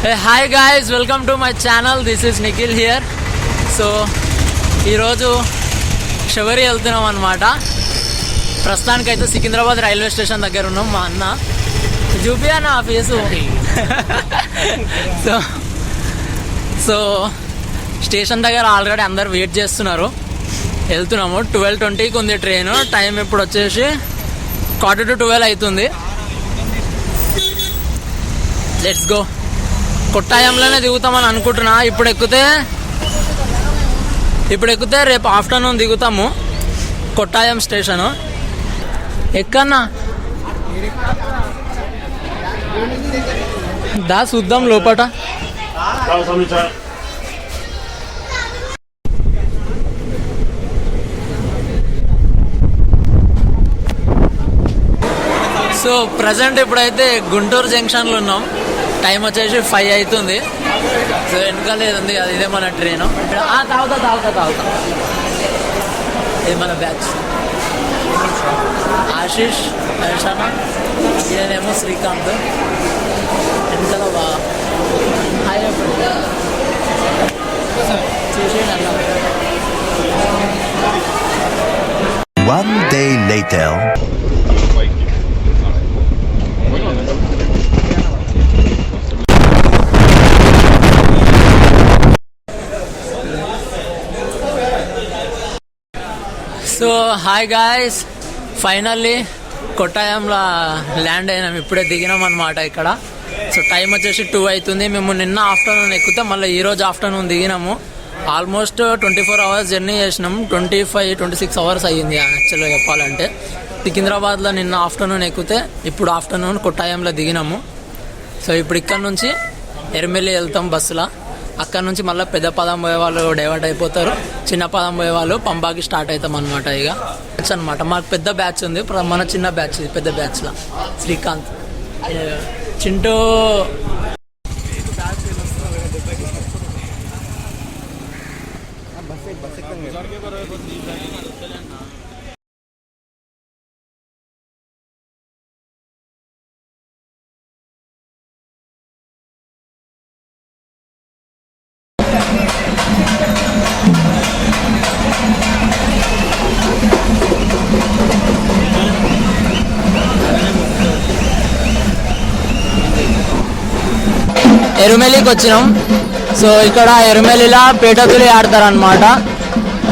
Hi guys, welcome to my channel. This is Nikhil here. So ఈరోజు శబరి వెళ్తున్నాం అన్నమాట. ప్రస్తుతానికైతే సికింద్రాబాద్ రైల్వే స్టేషన్ దగ్గర ఉన్నాం. మా అన్న చూపియా నా ఫేసు. సో స్టేషన్ దగ్గర ఆల్రెడీ అందరు వెయిట్ చేస్తున్నారు. వెళ్తున్నాము. 12:20కి ఉంది ట్రైన్. టైం ఇప్పుడు వచ్చేసి 11:45 అవుతుంది. Let's go. కొట్టాయంలోనే దిగుతామని అనుకుంటున్నా. ఇప్పుడు ఎక్కితే రేపు ఆఫ్టర్నూన్ దిగుతాము కొట్టాయం స్టేషను. ఎక్కన్నా దా చూద్దాం లోపట. సో ప్రజెంట్ ఇప్పుడైతే గుంటూరు జంక్షన్లో ఉన్నాం. టైం వచ్చేసి 5 అవుతుంది. సో వెనకాల ఉంది అది, ఇదే మన ట్రైను. తాగుతా ఇది మన బ్యాచ్. ఆశీష్, హర్షానా, ఈయనేమో శ్రీకాంత్. వెనకాల హాయ్ చూసేయండి. One day later. So hi guys, finally కొట్టాయంలో ల్యాండ్ అయినాం. ఇప్పుడే దిగినాం అనమాట ఇక్కడ. సో టైం వచ్చేసి 2 అవుతుంది. మేము నిన్న ఆఫ్టర్నూన్ ఎక్కితే మళ్ళీ ఈరోజు ఆఫ్టర్నూన్ దిగినాము. ఆల్మోస్ట్ 24 అవర్స్ జర్నీ చేసినాం. 25-26 అవర్స్ అయ్యింది యాక్చువల్గా చెప్పాలంటే. సికింద్రాబాద్లో నిన్న ఆఫ్టర్నూన్ ఎక్కితే ఇప్పుడు ఆఫ్టర్నూన్ కొట్టాయంలో దిగినాము. సో ఇప్పుడు ఇక్కడ నుంచి ఎర్మెల్లి వెళ్తాం బస్సులో. అక్కడ నుంచి మళ్ళీ పెద్ద పదం పోయే వాళ్ళు డైవర్ట్ అయిపోతారు. చిన్న పదం పోయే వాళ్ళు పంబాకి స్టార్ట్ అవుతాం అనమాట. ఇక బ్యాచ్ అనమాట. మాకు పెద్ద బ్యాచ్ ఉంది. మన చిన్న బ్యాచ్ ఇది. పెద్ద బ్యాచ్లో శ్రీకాంత్, చింటూ. ఎరుమెలికి వచ్చినాం. సో ఇక్కడ ఎరుమెలిలా పేటతులి ఆడతారు అనమాట.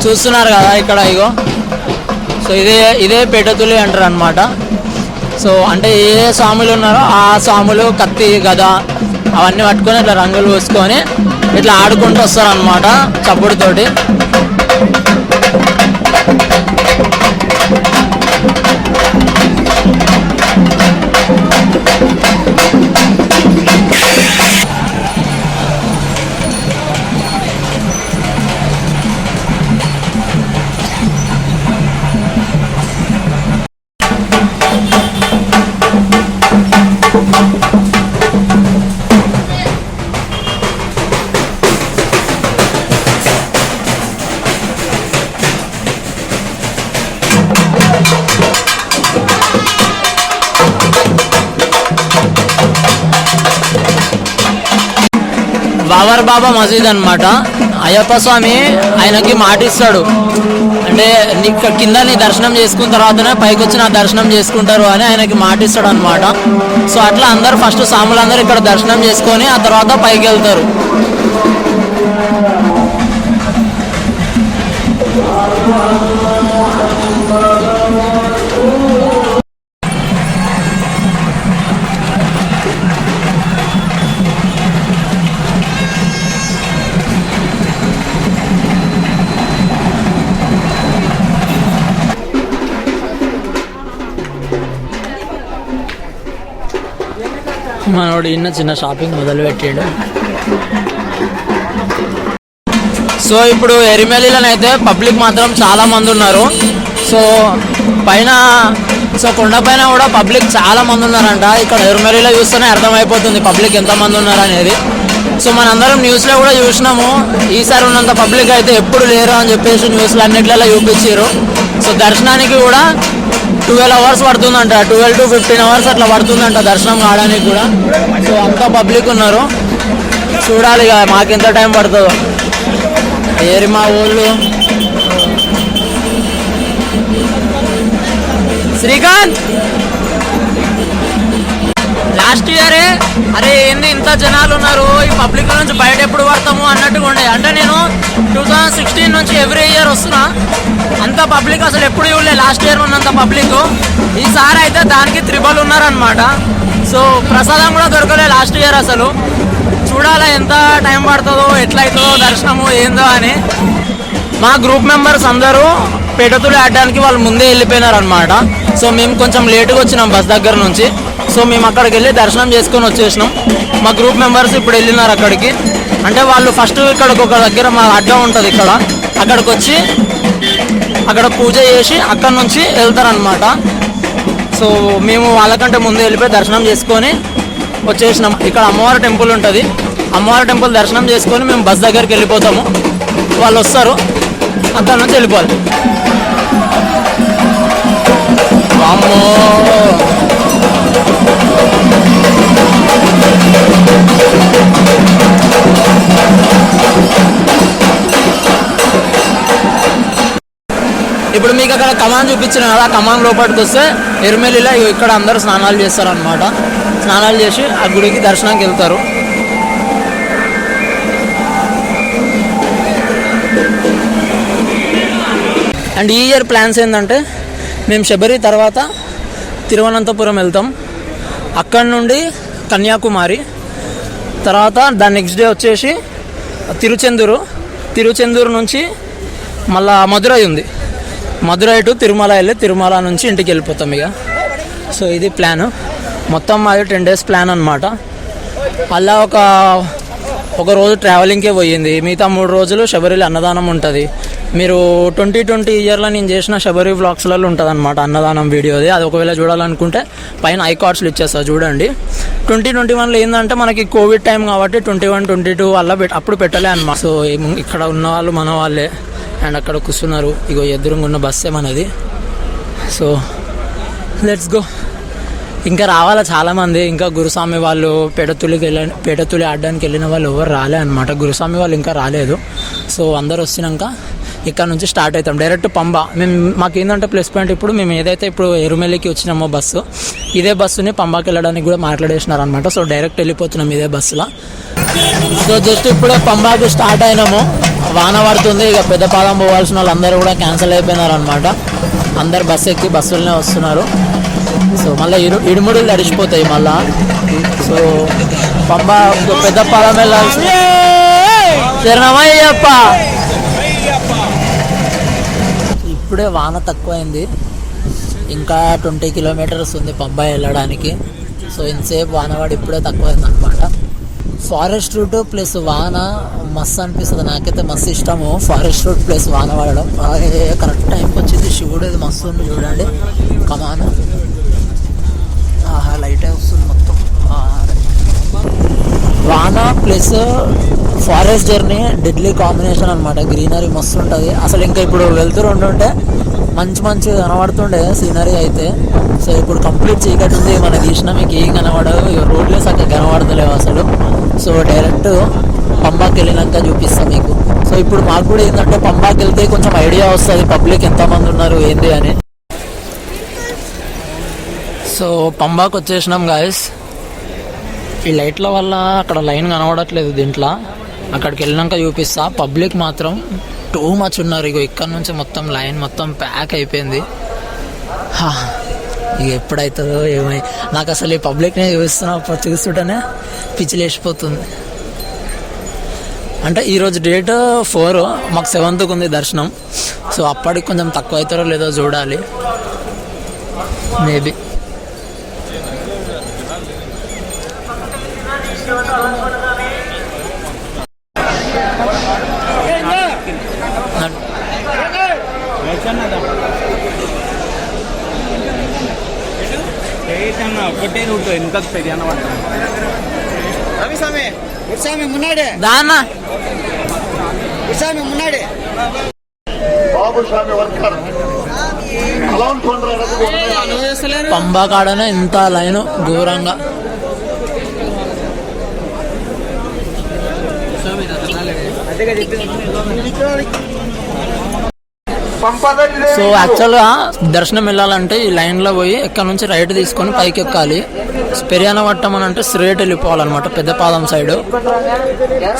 చూస్తున్నారు కదా ఇక్కడ, ఇగో. సో ఇదే పేటతులి అంటారు అనమాట. సో అంటే ఏ స్వాములు ఉన్నారో ఆ స్వాములు కత్తి గద అవన్నీ పట్టుకొని ఇట్లా రంగులు పూసుకొని ఇట్లా ఆడుకుంటూ వస్తారనమాట చప్పుడుతోటి. బావర్ బాబా మసీద్ అనమాట. అయ్యప్ప స్వామి ఆయనకి మాటిస్తాడు, అంటే కింద నీ దర్శనం చేసుకున్న తర్వాతనే పైకి వచ్చి నా దర్శనం చేసుకుంటారు అని ఆయనకి మాటిస్తాడు అనమాట. సో అట్లా అందరు ఫస్ట్ స్వాములందరూ ఇక్కడ దర్శనం చేసుకొని ఆ తర్వాత పైకి వెళ్తారు. మనోడు ఇన్న చిన్న షాపింగ్ మొదలు పెట్టాడు. సో ఇప్పుడు ఎరిమెలిలోనైతే పబ్లిక్ మాత్రం చాలా మంది ఉన్నారు. సో కొండ పైన కూడా పబ్లిక్ చాలా మంది ఉన్నారంట. ఇక్కడ ఎరిమెలిలో చూస్తేనే అర్థమైపోతుంది పబ్లిక్ ఎంతమంది ఉన్నారు అనేది. సో మనందరం న్యూస్లో కూడా చూసినాము. ఈసారి ఉన్నంత పబ్లిక్ అయితే ఎప్పుడు లేరు అని చెప్పేసి న్యూస్లో అన్నిట్లలో చూపించారు. సో దర్శనానికి కూడా 12 అవర్స్ పడుతుందంట. 12 to 15 అవర్స్ అట్లా పడుతుందంట దర్శనం కావడానికి కూడా. సో అంతా పబ్లిక్ ఉన్నారు. చూడాలి ఇక మాకెంత టైం పడుతుందో. ఏరి మా ఊళ్ళు శ్రీకాంత్ లాస్ట్ ఇయరే అరే ఏంది ఇంత జనాలు ఉన్నారు, ఈ పబ్లిక్ నుంచి బయట ఎప్పుడు పడతాము అన్నట్టుగా ఉండే. అంటే నేను 2016 నుంచి ఎవ్రీ ఇయర్ వస్తున్నా, అంత పబ్లిక్ అసలు ఎప్పుడు ఇవ్వలే. లాస్ట్ ఇయర్ ఉన్నంత పబ్లిక్ ఈసారి అయితే దానికి త్రిబల్ ఉన్నారనమాట. సో ప్రసాదం కూడా దొరకలే లాస్ట్ ఇయర్. అసలు చూడాలా ఎంత టైం పడుతుందో, ఎట్లయితుందో దర్శనము ఏందో అని. మా గ్రూప్ మెంబర్స్ అందరూ పెడతులు ఆడడానికి వాళ్ళు ముందే వెళ్ళిపోయినారు అనమాట. సో మేము కొంచెం లేటుగా వచ్చినాం బస్ దగ్గర నుంచి. సో మేము అక్కడికి వెళ్ళి దర్శనం చేసుకొని వచ్చేసినాం. మా గ్రూప్ మెంబర్స్ ఇప్పుడు వెళ్ళినారు అక్కడికి. అంటే వాళ్ళు ఫస్ట్ ఇక్కడికి ఒక దగ్గర మా అడ్డం ఉంటుంది ఇక్కడ, అక్కడికి వచ్చి అక్కడ పూజ చేసి అక్కడ నుంచి వెళ్తారనమాట. సో మేము వాళ్ళకంటే ముందే వెళ్ళిపోయి దర్శనం చేసుకొని వచ్చేసినాం. ఇక్కడ అమ్మవారి టెంపుల్ ఉంటుంది, అమ్మవారి టెంపుల్ దర్శనం చేసుకొని మేము బస్ దగ్గరికి వెళ్ళిపోతాము. వాళ్ళు వస్తారు, అక్కడ నుంచి వెళ్ళిపోవాలి. అమ్మో ఇప్పుడు మీకు అక్కడ కమాన్ చూపించిన కదా, కమాన్ లోపలికి వస్తే ఎరుమెల్లిలో ఇక్కడ అందరూ స్నానాలు చేస్తారనమాట. స్నానాలు చేసి ఆ గుడికి దర్శనానికి వెళ్తారు. అండ్ ఈ ఇయర్ ప్లాన్స్ ఏంటంటే మేము శబరి తర్వాత తిరువనంతపురం వెళ్తాం, అక్కడ నుండి కన్యాకుమారి, తర్వాత దాని నెక్స్ట్ డే వచ్చేసి తిరుచెందూరు నుంచి మళ్ళా మధురై ఉంది, మధురై టు తిరుమల వెళ్ళి తిరుమల నుంచి ఇంటికి వెళ్ళిపోతాం ఇక. సో ఇది ప్లాను మొత్తం, అది 10 days ప్లాన్ అనమాట. అలా ఒక రోజు ట్రావెలింగ్కే పోయింది, మిగతా 3 రోజులు శబరిలో అన్నదానం ఉంటుంది. మీరు 2020 ఇయర్లో నేను చేసిన శబరి వ్లాగ్స్లలో ఉంటుంది అనమాట అన్నదానం వీడియోది. అది ఒకవేళ చూడాలనుకుంటే పైన ఐకార్డ్స్లు ఇచ్చేస్తా చూడండి. 2021లో ఏంటంటే మనకి కోవిడ్ టైం కాబట్టి 21, 22 వల్ల అప్పుడు పెట్టలే అనమాట. సో ఇక్కడ ఉన్న వాళ్ళు మన వాళ్ళే, అండ్ అక్కడ కూర్చున్నారు. ఇగో ఎదురుగా ఉన్న బస్సే మనది. So let's go. ఇంకా రావాలా చాలామంది. ఇంకా గురుస్వామి వాళ్ళు పెడతులి ఆడడానికి వెళ్ళిన వాళ్ళు ఎవరు రాలే అనమాట. గురుస్వామి వాళ్ళు ఇంకా రాలేదు. సో అందరు వచ్చినాక ఇక్కడ నుంచి స్టార్ట్ అవుతాం డైరెక్ట్ పంబ. మాకు ఏంటంటే ప్లస్ పాయింట్, ఇప్పుడు మేము ఏదైతే ఇప్పుడు ఎరుమెల్లికి వచ్చినామో బస్సు, ఇదే బస్సుని పంబాకి వెళ్ళడానికి కూడా మాట్లాడేసినారు అనమాట. సో డైరెక్ట్ వెళ్ళిపోతున్నాం ఇదే బస్సులో. సో జస్ట్ ఇప్పుడే పంబాకి స్టార్ట్ అయినాము, వాన పడుతుంది. ఇక పెద్ద పాదం పోవాల్సిన వాళ్ళు అందరూ కూడా క్యాన్సిల్ అయిపోయినారు అనమాట. అందరు బస్సు ఎక్కి బస్సులనే వస్తున్నారు. సో మళ్ళీ ఇడుముడులు తడిచిపోతాయి మళ్ళా. సో పంబ పెద్ద పాదం వెళ్ళాల్సి. శరణమయ్యప్ప. ఇప్పుడే వాన తక్కువైంది, ఇంకా 20 kilometers ఉంది పంబా వెళ్ళడానికి. సో ఇంతసేపు వానవాడు ఇప్పుడే తక్కువైంది అనమాట. ఫారెస్ట్ రూట్ ప్లస్ వాన మస్తు అనిపిస్తుంది నాకైతే, మస్తు ఇష్టము ఫారెస్ట్ రూట్ ప్లస్ వాన పడడం. కరెక్ట్ టైంకి వచ్చింది. శివుడు ఇది మస్తు ఉంది చూడండి, కమాన్. ఆహా లైటే వస్తుంది మొత్తం. వాన plus forest journey deadly combination అనమాట. గ్రీనరీ మస్తు ఉంటుంది అసలు. ఇంకా ఇప్పుడు వెళ్తూ ఉంటుంటే మంచి కనబడుతుండే సీనరీ అయితే. సో ఇప్పుడు కంప్లీట్ చీకటి ఉంది, మనం తీసినా మీకు ఏం కనబడదు, రోడ్లే సరిగ్గా కనబడతలేవు అసలు. సో డైరెక్ట్ పంబాకి వెళ్ళినాక చూపిస్తాం మీకు. సో ఇప్పుడు మాకు కూడా ఏంటంటే పంబాకి వెళ్తే కొంచెం ఐడియా వస్తుంది పబ్లిక్ ఎంతమంది ఉన్నారు ఏంది అని. సో పంబాకి వచ్చేసినాం గాయస్. ఈ లైట్ల వల్ల అక్కడ లైన్ కనబడట్లేదు దీంట్లో, అక్కడికి వెళ్ళినాక చూపిస్తా. పబ్లిక్ మాత్రం టూ మచ్ ఉన్నారు. ఇగో ఇక్కడ నుంచి మొత్తం లైన్ మొత్తం ప్యాక్ అయిపోయింది. ఇక ఎప్పుడవుతుందో ఏమై, నాకు అసలు ఈ పబ్లిక్నే చూస్తుంటేనే పిచ్చిలేసిపోతుంది. అంటే ఈరోజు డేట్ 4, మాకు 7th ఉంది దర్శనం. సో అప్పటికి కొంచెం తక్కువ అవుతారో లేదో చూడాలి, మేబీ. ఒకటే రూట్ ఎంత మున్నాడే దానా మున్నాడే పంబా కాడనే ఇంత లైన్ ఘోరంగా. సో యాక్చువల్గా దర్శనం వెళ్ళాలంటే ఈ లైన్లో పోయి ఇక్కడ నుంచి రైట్ తీసుకొని పైకి ఎక్కాలి. పెరియానవట్టం అని అంటే స్ట్రేట్ వెళ్ళిపోవాలన్నమాట పెద్ద పాదం సైడ్.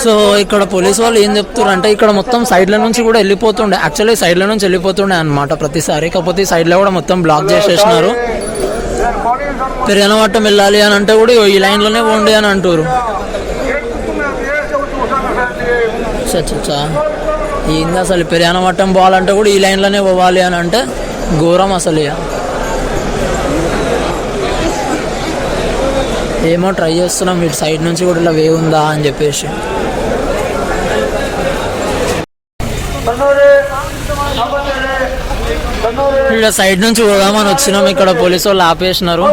సో ఇక్కడ పోలీస్ వాళ్ళు ఏం చెప్తున్నారు అంటే ఇక్కడ మొత్తం సైడ్ల నుంచి కూడా వెళ్ళిపోతుండే, యాక్చువల్లీ సైడ్ల నుంచి వెళ్ళిపోతుండే అనమాట ప్రతిసారి. కాకపోతే ఈ సైడ్లో కూడా మొత్తం బ్లాక్ చేసేసినారు. పెరియానవట్టం వెళ్ళాలి అని అంటే కూడా ఈ లైన్లోనే పోండి అని అంటారు. చచ్చా ఏంది అసలు పెరియానవట్టం పోవాలంటే కూడా ఈ లైన్లోనే పోవాలి అని అంటే ఘోరం అసలు. ఇక ఏమో ట్రై చేస్తున్నాం ఇటు సైడ్ నుంచి కూడా ఇలా వే ఉందా అని చెప్పేసి. ఇక్కడ సైడ్ నుంచి పోదామని వచ్చినాం, ఇక్కడ పోలీసు వాళ్ళు ఆపేసినారు.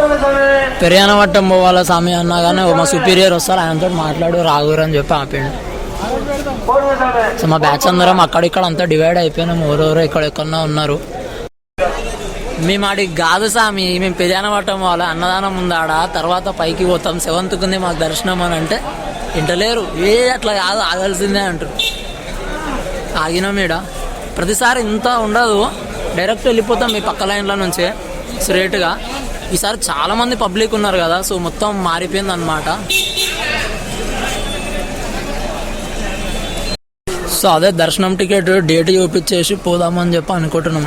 పెరియానవట్టం పోవాలా స్వామి అన్నా కానీ మా సుపీరియర్ వస్తారు, ఆయనతో మాట్లాడు రాగురు అని చెప్పి ఆపాడు. సో మా బ్యాచ్ అందరం అక్కడిక్కడ అంతా డివైడ్ అయిపోయినాం, ఎవరెవరో ఎక్కడెక్కడన్నా ఉన్నారు. మేము ఆడికి కాదు స్వామి, మేము పెరియానవట్టం వాళ్ళ అన్నదానం ఉందాడ తర్వాత పైకి పోతాం, 7th ఉంది మాకు దర్శనం అని అంటే ఇంటలేరు. అట్లా కాదు ఆగాల్సిందే అంటారు. ఆగినాం ఈడ. ప్రతిసారి ఇంత ఉండదు, డైరెక్ట్ వెళ్ళిపోతాం మీ పక్క లైన్ల నుంచే స్ట్రేట్గా. ఈసారి చాలామంది పబ్లిక్ ఉన్నారు కదా, సో మొత్తం మారిపోయింది అనమాట. సో అదే దర్శనం టికెట్ డేట్ చూపించేసి పోదామని చెప్పి అనుకుంటున్నాం.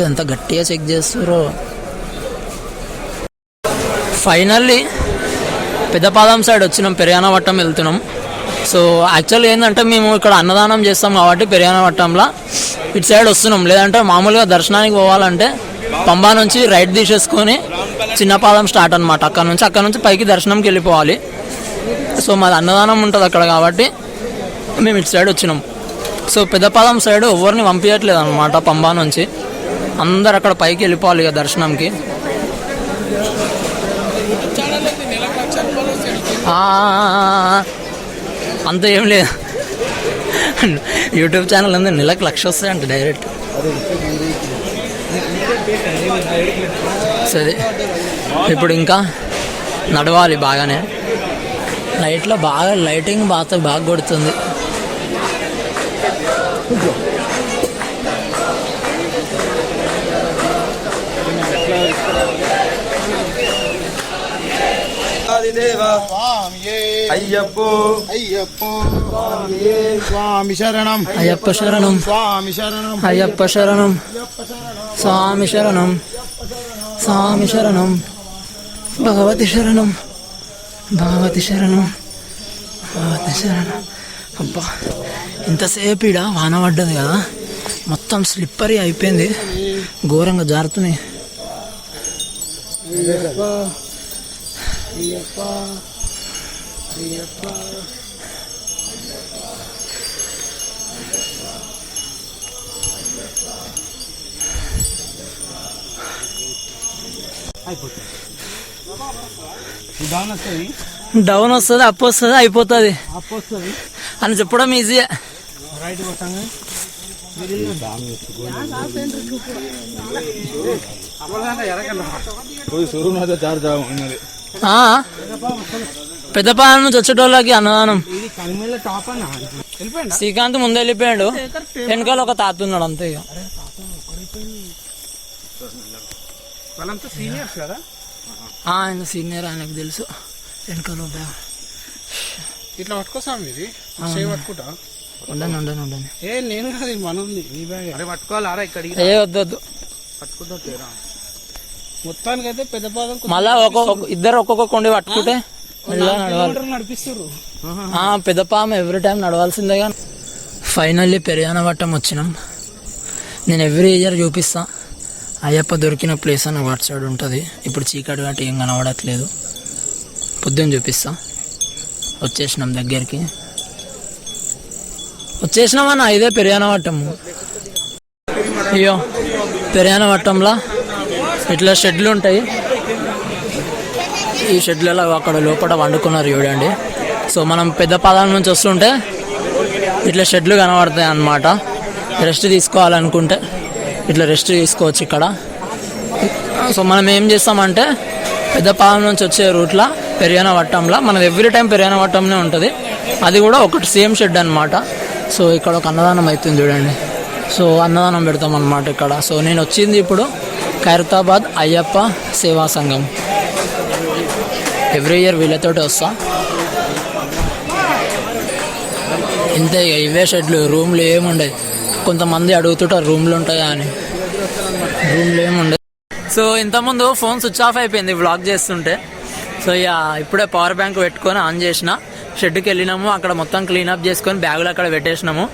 ఎంత గట్టిగా చెక్ చేస్తారో. ఫైనల్లీ పెద్దపాదం సైడ్ వచ్చినాం, పెరియానవట్టం వెళ్తున్నాం. సో యాక్చువల్లీ ఏంటంటే మేము ఇక్కడ అన్నదానం చేస్తాం కాబట్టి పెరియానవట్టంలో ఇటు సైడ్ వస్తున్నాం. లేదంటే మామూలుగా దర్శనానికి పోవాలంటే పంబా నుంచి రైట్ తీసేసుకొని చిన్నపాదం స్టార్ట్ అనమాట. అక్కడ నుంచి పైకి దర్శనంకి వెళ్ళిపోవాలి. సో మాది అన్నదానం ఉంటుంది అక్కడ కాబట్టి మేము ఇటు సైడ్ వచ్చినాం. సో పెద్దపాదం సైడ్ ఎవరిని పంపించట్లేదు అనమాట. పంబా నుంచి అందరు అక్కడ పైకి వెళ్ళిపోవాలి ఇక దర్శనంకి. అంత ఏం లేదు, యూట్యూబ్ ఛానల్ ఉంది, నెలకు 1,00,000 వస్తాయంట డైరెక్ట్. సరే ఇప్పుడు ఇంకా నడవాలి బాగానే. నైట్లో బాగా లైటింగ్ బాగా కొడుతుంది. స్వామి శరణం అయ్యప్ప శరణం, స్వామి శరణం అయ్యప్ప శరణం, స్వామి శరణం, స్వామి శరణం, భగవతి శరణం, భగవతి శరణం, భగవతి శరణం. అబ్బా ఇంతసేపు ఈడ వాన పడ్డది కదా, మొత్తం స్లిప్పరీ అయిపోయింది, ఘోరంగా జారుతున్నాయి. డౌన్ వస్తుంది, అప్ వస్తుంది, అయిపోతుంది అని చెప్పడం ఈజీయే. పెద్దపాలెం నుంచి వచ్చేటోళ్ళకి అన్నదానం. శ్రీకాంత్ ముందు వెళ్ళిపోయాడు, వెనకాల ఒక తాత ఉన్నాడు అంతే. ఇక ఆయన సీనియర్, ఆయనకు తెలుసు. వెనకాల ఇట్లా పట్టుకోసాం, ఇది పట్టుకుంటా. ఉండను ఉండను ఉండను, ఏ నేను కాదు మన ఉంది నీ బ్యాగ్. అరే పట్టుకోవాలా ఇక్కడికి? ఏ వద్దు పట్టుకుంటా. మొత్తానికి అయితే పెద్ద పాదం మళ్ళా ఇద్దరు ఒక్కొక్క కొండి పట్టుకుంటే నడిపిస్తారు. పెద్దపాదం ఎవ్రీ టైం నడవాల్సిందేగా. ఫైనల్లీ పెరియానవట్టం వచ్చినాం. నేను ఎవ్రీ ఇయర్ చూపిస్తా అయ్యప్ప దొరికిన ప్లేస్ అని వాట్ సైడ్ ఉంటుంది. ఇప్పుడు చీకటి అంటే ఏం కనబడట్లేదు, పొద్దున్న చూపిస్తా. వచ్చేసినాం దగ్గరికి, వచ్చేసినామన్నా. ఇదే పెరియానవట్టము. అయ్యో పెరియానవట్టంలో ఇట్లా షెడ్లు ఉంటాయి. ఈ షెడ్లలో అక్కడ లోపల వండుకున్నారు చూడండి. సో మనం పెద్ద పాదాల నుంచి వస్తుంటే ఇట్లా షెడ్లు కనబడతాయి అన్నమాట. రెస్ట్ తీసుకోవాలనుకుంటే ఇట్లా రెస్ట్ తీసుకోవచ్చు ఇక్కడ. సో మనం ఏం చేస్తామంటే పెద్ద పాదం నుంచి వచ్చే రూట్లో పెరియానవట్టంలో మనది ఎవ్రీ టైం పెరియానవట్టంనే ఉంటుంది. అది కూడా ఒకటి సేమ్ షెడ్ అనమాట. సో ఇక్కడ ఒక అన్నదానం అవుతుంది చూడండి. సో అన్నదానం పెడతాం అనమాట ఇక్కడ. సో నేను వచ్చింది ఇప్పుడు ఖైరతాబాద్ అయ్యప్ప సేవా సంఘం. ఎవ్రీ ఇయర్ వీళ్ళతోటి వస్తా. ఇంతే ఇక ఇవే షెడ్లు, రూమ్లు ఏముండవు. కొంతమంది అడుగుతుంటారు రూమ్లు ఉంటాయా అని, రూమ్లు ఏముండవు. సో ఇంతకుముందు ఫోన్ స్విచ్ ఆఫ్ అయిపోయింది వ్లాగ్ చేస్తుంటే. సో ఇక ఇప్పుడే పవర్ బ్యాంక్ పెట్టుకొని ఆన్ చేసిన. షెడ్కి వెళ్ళినాము, అక్కడ మొత్తం క్లీనప్ చేసుకొని బ్యాగులు అక్కడ పెట్టేసినాము.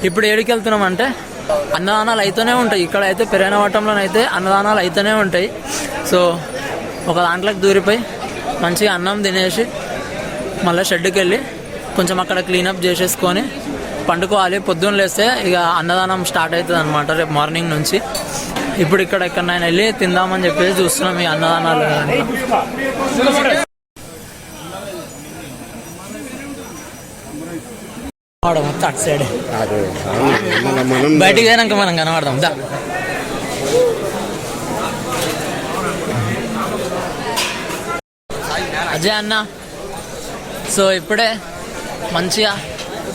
ఇప్పుడు ఏడికి వెళ్తున్నాం అంటే అన్నదానాలు అయితేనే ఉంటాయి. ఇక్కడ అయితే పెరేనవటంలోనైతే అన్నదానాలు అయితేనే ఉంటాయి. సో ఒక దాంట్లోకి దూరిపోయి మంచిగా అన్నం తినేసి మళ్ళీ షెడ్కి వెళ్ళి కొంచెం అక్కడ క్లీనప్ చేసేసుకొని పండుకోవాలి. పొద్దున్న లేస్తే ఇక అన్నదానం స్టార్ట్ అవుతుంది అనమాట రేపు మార్నింగ్ నుంచి. ఇప్పుడు ఇక్కడ ఎక్కడైనా వెళ్ళి తిందామని చెప్పేసి చూస్తున్నాం ఈ అన్నదానాలు. మొత్తం అటు సైడ్ బయటికి పోయినాక మనం కనబడదాం. దా అజయ్ అన్న. సో ఇప్పుడే మంచిగా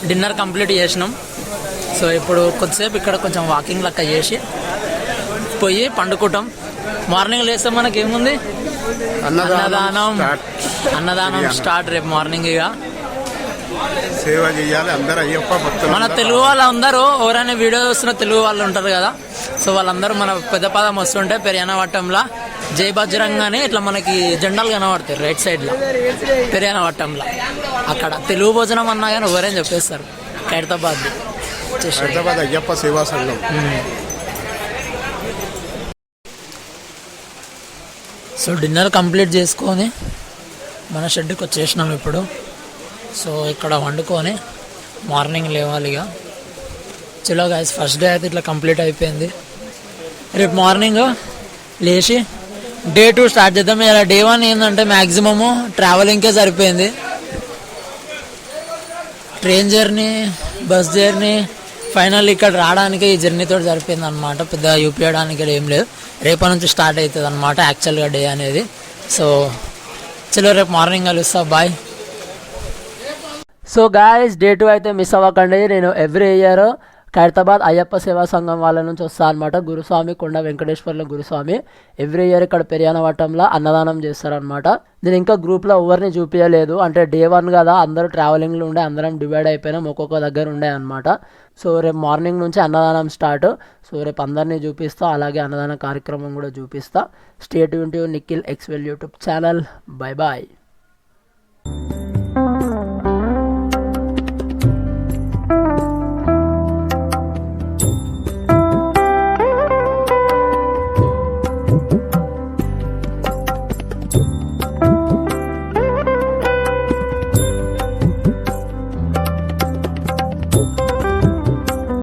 డిన్నర్ కంప్లీట్ చేసినాం. సో ఇప్పుడు కొద్దిసేపు ఇక్కడ కొంచెం వాకింగ్ లెక్క చేసి పోయి పండుకుంటాం. మార్నింగ్ లేస్తే మనకి ఏముంది, అన్నదానం స్టార్ట్ రేపు మార్నింగ్. ఇక సేవ చేయాలి అందరూ అయ్యప్ప భక్తులు. మన తెలుగు వాళ్ళందరూ ఎవరైనా వీడియో చూస్తున్న తెలుగు వాళ్ళు ఉంటారు కదా. సో వాళ్ళందరూ మన పెద్ద పదం వస్తుంటే పెరియానవట్టంలో జై బజరంగ్ అని ఇట్లా మనకి జెండాలు కనబడతాయి రైట్ సైడ్లో పెరియానవట్టంలో. అక్కడ తెలుగు భోజనం అన్నా కానీ ఎవరైనా చెప్పేస్తారు. ఖైరతాబాద్ అయ్యప్ప సేవా సంఘం. సో డిన్నర్ కంప్లీట్ చేసుకొని మన షెడ్కి వచ్చేసినాం ఇప్పుడు. సో ఇక్కడ వండుకొని మార్నింగ్ లేవాలిగా. చలో గైస్, ఫస్ట్ డే అయితే ఇట్లా కంప్లీట్ అయిపోయింది. రేపు మార్నింగ్ లేచి డే 2 స్టార్ట్ చేద్దాం. ఇలా డే 1 ఏంటంటే మ్యాక్సిమము ట్రావెలింగ్కే సరిపోయింది. Train journey, bus journey, final ఇక్కడ రావడానికి ఈ జర్నీతో సరిపోయింది అనమాట. పెద్ద చూపించడానికి ఏం లేదు. రేపటి నుంచి స్టార్ట్ అవుతుంది అనమాట యాక్చువల్గా డే అనేది. సో చలో రేపు మార్నింగ్ కలుస్తా. బాయ్. సో గాయస్, డే 2 అయితే మిస్ అవ్వకండి. నేను ఎవ్రీ ఇయర్ ఖైరతాబాద్ అయ్యప్ప సేవా సంఘం వాళ్ళ నుంచి వస్తా అనమాట. గురుస్వామి కొండ వెంకటేశ్వర్ల గురుస్వామి ఎవ్రీ ఇయర్ ఇక్కడ పెరియానవట్టంలో అన్నదానం చేస్తారనమాట. నేను ఇంకా గ్రూప్లో ఎవరిని చూపించలేదు, అంటే డే 1 కదా, అందరూ ట్రావెలింగ్లో ఉండే, అందరం డివైడ్ అయిపోయినాం, ఒక్కొక్క దగ్గర ఉండే అనమాట. సో రేపు మార్నింగ్ నుంచి అన్నదానం స్టార్ట్. సో రేపు అందరినీ చూపిస్తా, అలాగే అన్నదాన కార్యక్రమం కూడా చూపిస్తా. స్టే ట్యూన్ టు నిఖిల్ ఎక్స్వెల్ యూట్యూబ్ ఛానల్. Bye bye.